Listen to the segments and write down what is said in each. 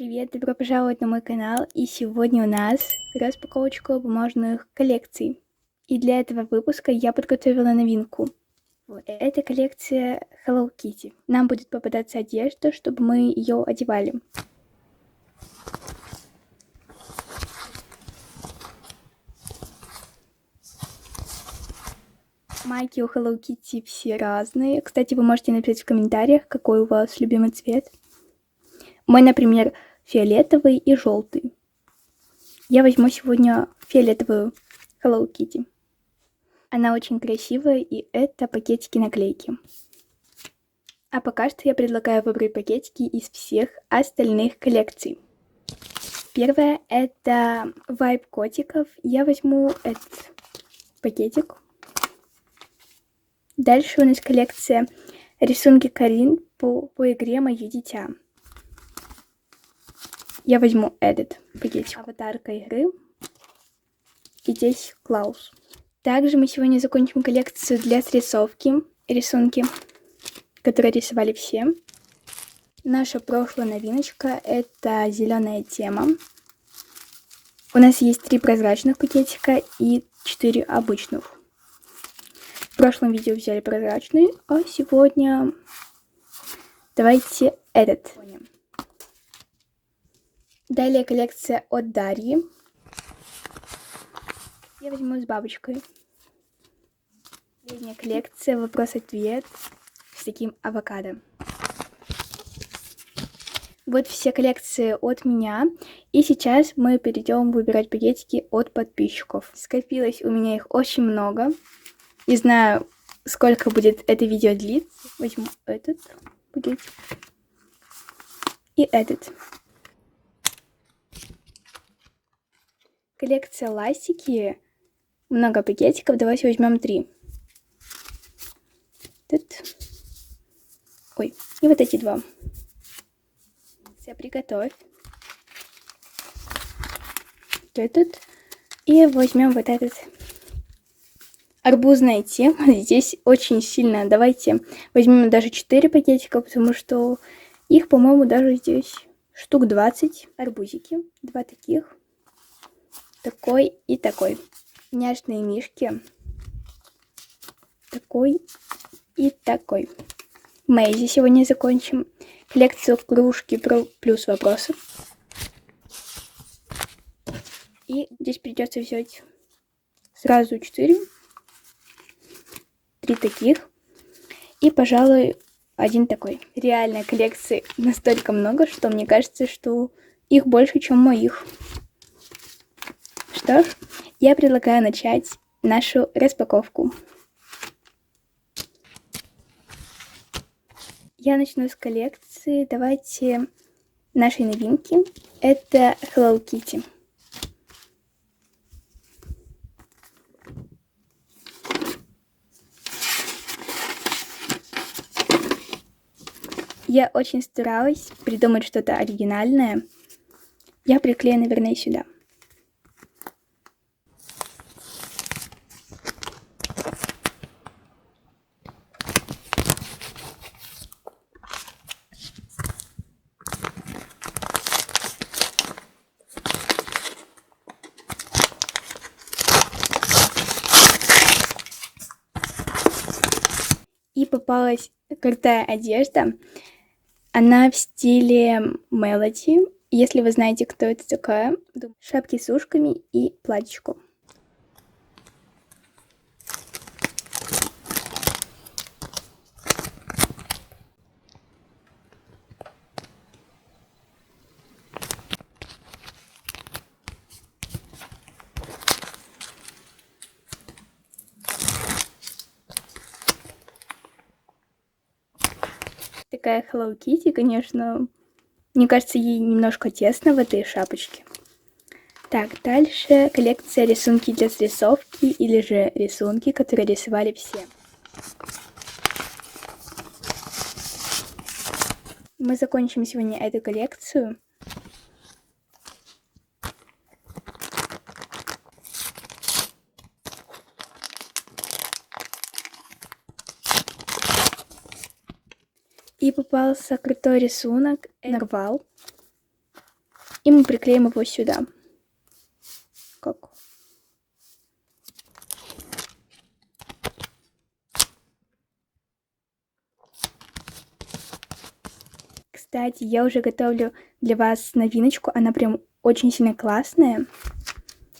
Привет, добро пожаловать на мой канал, и сегодня у нас распаковочка бумажных коллекций. И для этого выпуска я подготовила новинку. Это коллекция Hello Kitty. Нам будет попадаться одежда, чтобы мы ее одевали. Майки у Hello Kitty все разные. Кстати, вы можете написать в комментариях, какой у вас любимый цвет. Мой, например, фиолетовый и желтый. Я возьму сегодня фиолетовую Hello Kitty. Она очень красивая, и это пакетики-наклейки. А пока что я предлагаю выбрать пакетики из всех остальных коллекций. Первое — это вайб котиков. Я возьму этот пакетик. Дальше у нас коллекция рисунки Карин по игре «Мое дитя». Я возьму этот пакетик. Аватарка игры. И здесь Клаус. Также мы сегодня закончим коллекцию для срисовки. Рисунки, которые рисовали все. Наша прошлая новиночка — это зеленая тема. У нас есть 3 прозрачных пакетика и 4 обычных. В прошлом видео взяли прозрачный, а сегодня давайте этот. Далее коллекция от Дарьи. Я возьму с бабочкой. Последняя коллекция вопрос-ответ с таким авокадо. Вот все коллекции от меня. И сейчас мы перейдем выбирать пакетики от подписчиков. Скопилось у меня их очень много. Не знаю, сколько будет это видео длиться. Возьму этот пакетик. И этот. Коллекция ластики. Много пакетиков. Давайте возьмем 3. Этот. Ой, и вот эти 2. Все, приготовь. Этот. И возьмем вот этот. Арбузная тема здесь очень сильно. Давайте возьмем даже 4 пакетика, потому что их, по-моему, даже здесь штук 20. Арбузики. 2 таких. Такой и такой. Няшные мишки. Такой и такой. Мэйзи сегодня закончим. Коллекцию кружки плюс вопросы. И здесь придется взять сразу 4. 3 таких. И, пожалуй, 1 такой. Реально коллекций настолько много, что мне кажется, что их больше, чем моих. Что ж, я предлагаю начать нашу распаковку. Я начну с коллекции. Давайте нашей новинки. Это Hello Kitty. Я очень старалась придумать что-то оригинальное. Я приклею, наверное, сюда. И попалась крутая одежда. Она в стиле Мелоди. Если вы знаете, кто это такая. Шапки с ушками и платьичко. Такая Hello Kitty, конечно. Мне кажется, ей немножко тесно в этой шапочке. Так, дальше коллекция рисунки для срисовки, или же рисунки, которые рисовали все. Мы закончим сегодня эту коллекцию. И попался крутой рисунок. Нарвал. И мы приклеим его сюда. Как? Кстати, я уже готовлю для вас новиночку. Она прям очень сильно классная.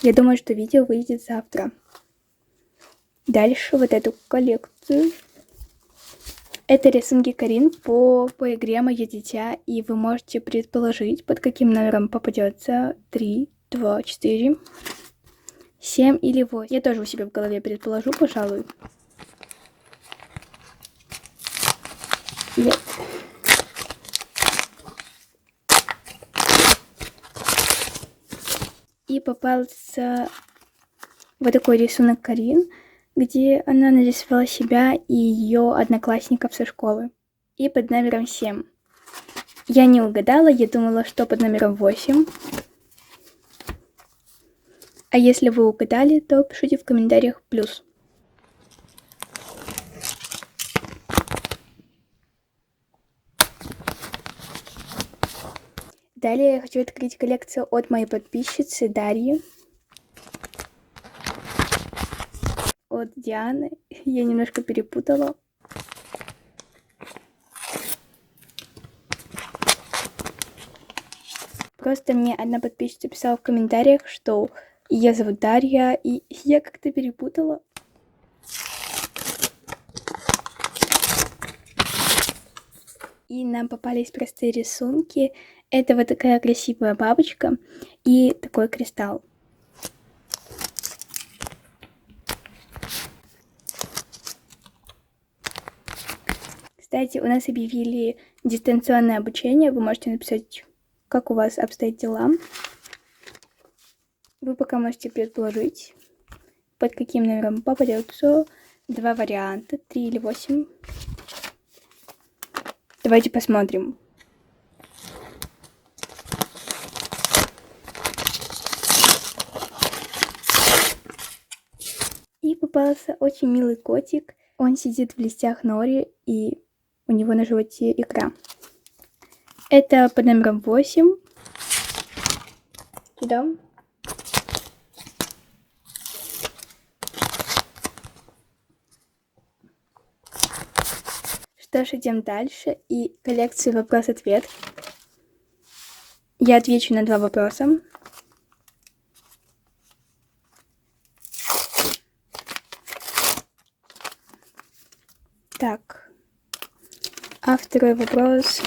Я думаю, что видео выйдет завтра. Дальше вот эту коллекцию. Это рисунки Карин по игре «Мое дитя». И вы можете предположить, под каким номером попадется 3, 2, 4, 7 или 8. Я тоже у себя в голове предположу, пожалуй. Нет. И попался вот такой рисунок Карин, где она нарисовала себя и ее одноклассников со школы. И под номером 7. Я не угадала, я думала, что под номером 8. А если вы угадали, то пишите в комментариях плюс. Далее я хочу открыть коллекцию от моей подписчицы Дарьи. От Дианы. Я немножко перепутала. Просто мне одна подписчица писала в комментариях, что ее зовут Дарья, и я как-то перепутала. И нам попались простые рисунки. Это вот такая красивая бабочка и такой кристалл. Кстати, у нас объявили дистанционное обучение. Вы можете написать, как у вас обстоят дела. Вы пока можете предположить, под каким номером попадется. 2 варианта, 3 или 8. Давайте посмотрим. И попался очень милый котик. Он сидит в листьях нори, и у него на животе икра. Это под номером 8. Сюда. Что ж, идем дальше. И коллекцию вопрос-ответ. Я отвечу на 2 вопроса. Так. А второй вопрос.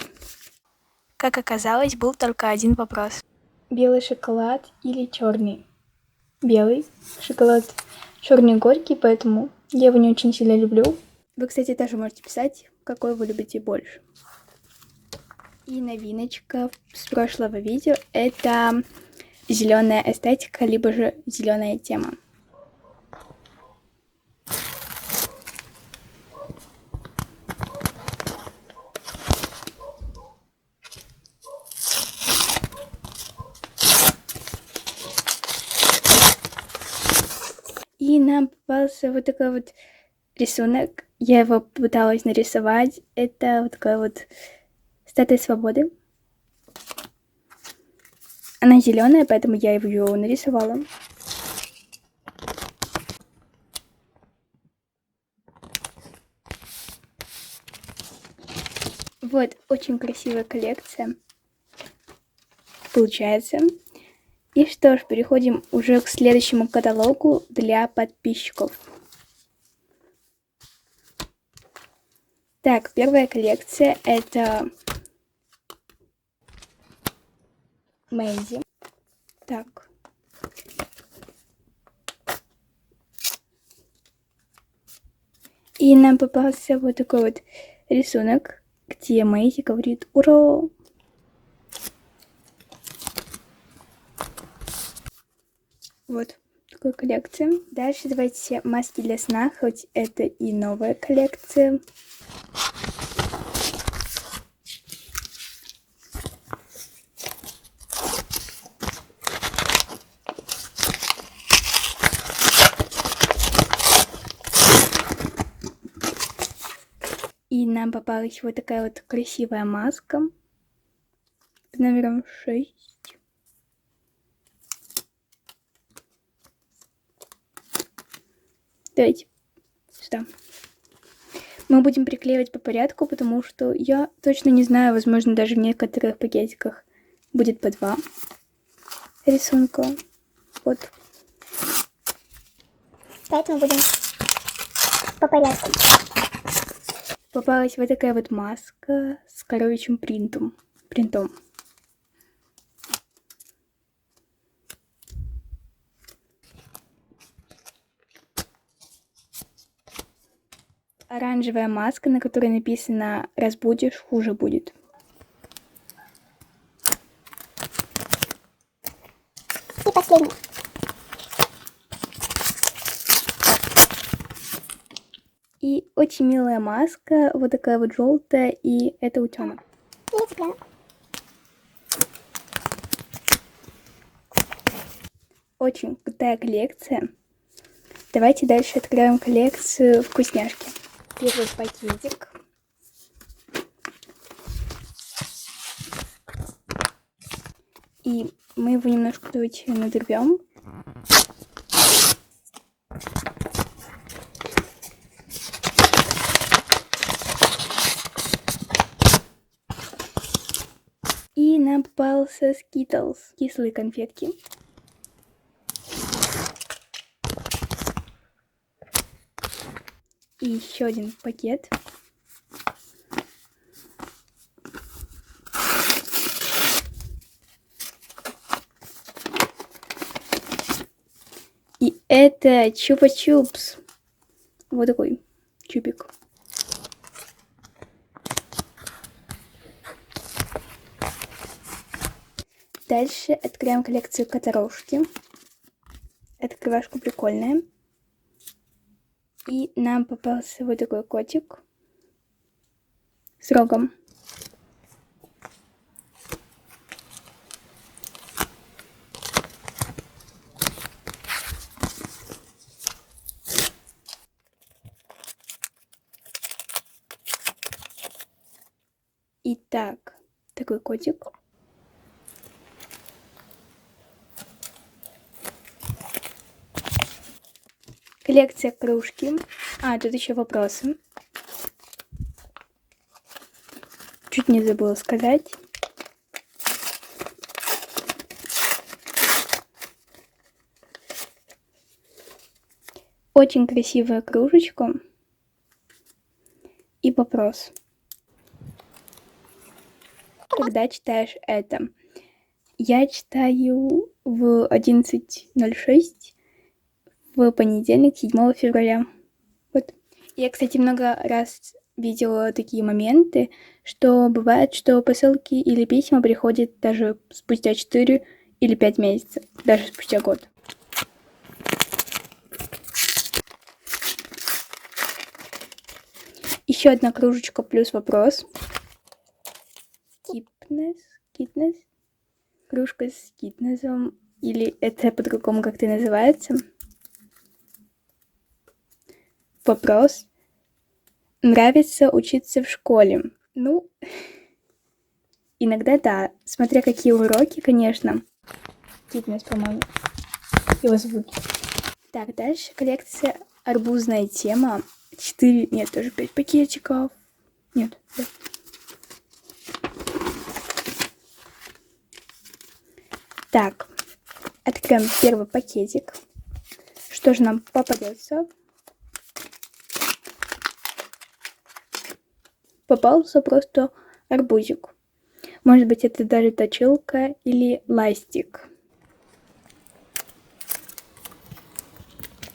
Как оказалось, был только один вопрос. Белый шоколад или черный? Белый шоколад. Черный горький, поэтому я его не очень сильно люблю. Вы, кстати, тоже можете писать, какой вы любите больше. И новиночка с прошлого видео — это зеленая эстетика, либо же зеленая тема. И нам попался вот такой вот рисунок. Я его пыталась нарисовать. Это вот такая вот статуя свободы. Она зеленая, поэтому я ее нарисовала. Вот, очень красивая коллекция получается. И что ж, переходим уже к следующему каталогу для подписчиков. Так, первая коллекция — это Мэнди. Так. И нам попался вот такой вот рисунок, где Мэйзи говорит «Ура!». Вот такая коллекция. Дальше давайте маски для сна, хоть это и новая коллекция. И нам попалась вот такая вот красивая маска под номером 6. Давайте сюда. Мы будем приклеивать по порядку, потому что я точно не знаю, возможно, даже в некоторых пакетиках будет по 2 рисунка. Вот. Поэтому будем по порядку. Попалась вот такая вот маска с коровьим принтом. Оранжевая маска, на которой написано «Разбудишь, хуже будет». И последний. И очень милая маска, вот такая вот желтая, и это утенок. И цыпленок. Очень крутая коллекция. Давайте дальше откроем коллекцию вкусняшки. Первый пакетик. И мы его немножко давайте надорвем. И нам попался Skittles, кислые конфетки. И еще один пакет. И это Чупа-Чупс. Вот такой чупик. Дальше открываем коллекцию Которошки. Открывашка прикольная. И нам попался вот такой котик с рогом. Итак, такой котик. Коллекция кружки. Тут еще вопросы. Чуть не забыла сказать. Очень красивая кружечка. И вопрос. Когда читаешь это? Я читаю в 11:06 в понедельник, 7 февраля. Вот. Я, кстати, много раз видела такие моменты, что бывает, что посылки или письма приходят даже спустя 4 или 5 месяцев, даже спустя год. Еще одна кружечка плюс вопрос. Китнес. Кружка с китнесом. Или это по-другому как-то называется? Вопрос. Нравится учиться в школе? Ну, иногда да. Смотря какие уроки, конечно. Китнес, по-моему, его зовут. Так, дальше коллекция «Арбузная тема». 4, нет, тоже 5 пакетиков. Нет, да. Так, откроем первый пакетик. Что же нам попадется? Попался просто арбузик. Может быть, это даже точилка или ластик.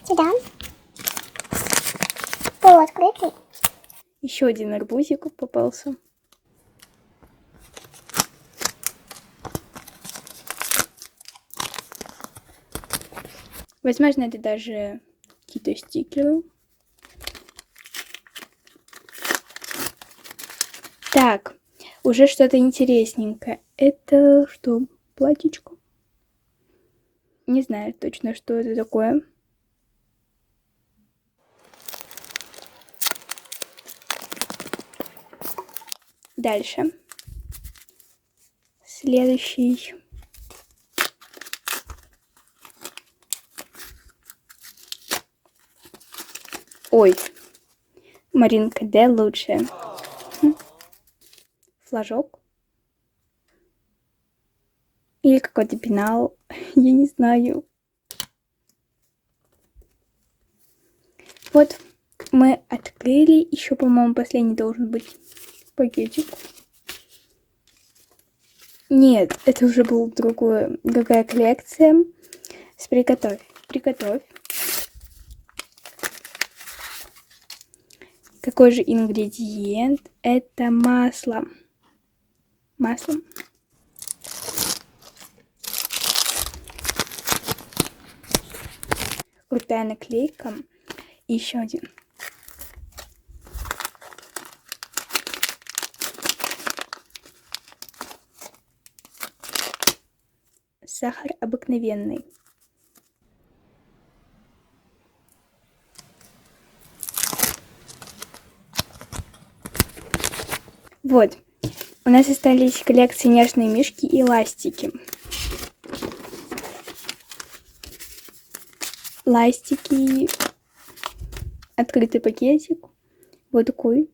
Сюда. Полуоткрытый. Еще один арбузик попался. Возможно, это даже какие-то стикеры. Так, уже что-то интересненькое. Это что? Платьичко? Не знаю точно, что это такое. Дальше. Следующий. Ой, Маринка, Д лучше. Флажок. Или какой-то пенал. Я не знаю. Вот мы открыли. Еще, по-моему, последний должен быть пакетик. Нет, это уже была другая коллекция. Приготовь. Какой же ингредиент? Это масло. Крутая наклейка. И еще один. Сахар обыкновенный. Вот. У нас остались коллекции нежные мишки и ластики. Ластики. Открытый пакетик. Вот такой.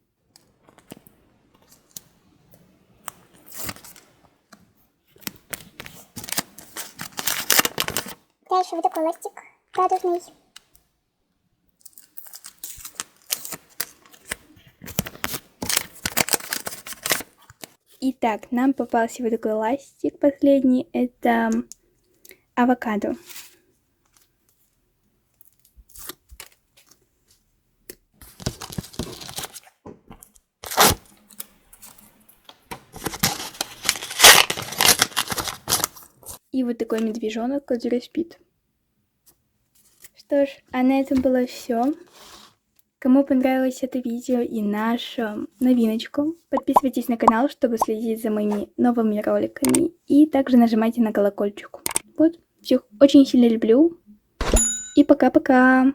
Дальше вот такой ластик радужный. Итак, нам попался вот такой ластик последний. Это авокадо. И вот такой медвежонок, который спит. Что ж, а на этом было все. Кому понравилось это видео и наша новиночка, подписывайтесь на канал, чтобы следить за моими новыми роликами. И также нажимайте на колокольчик. Вот, всех очень сильно люблю. И пока-пока.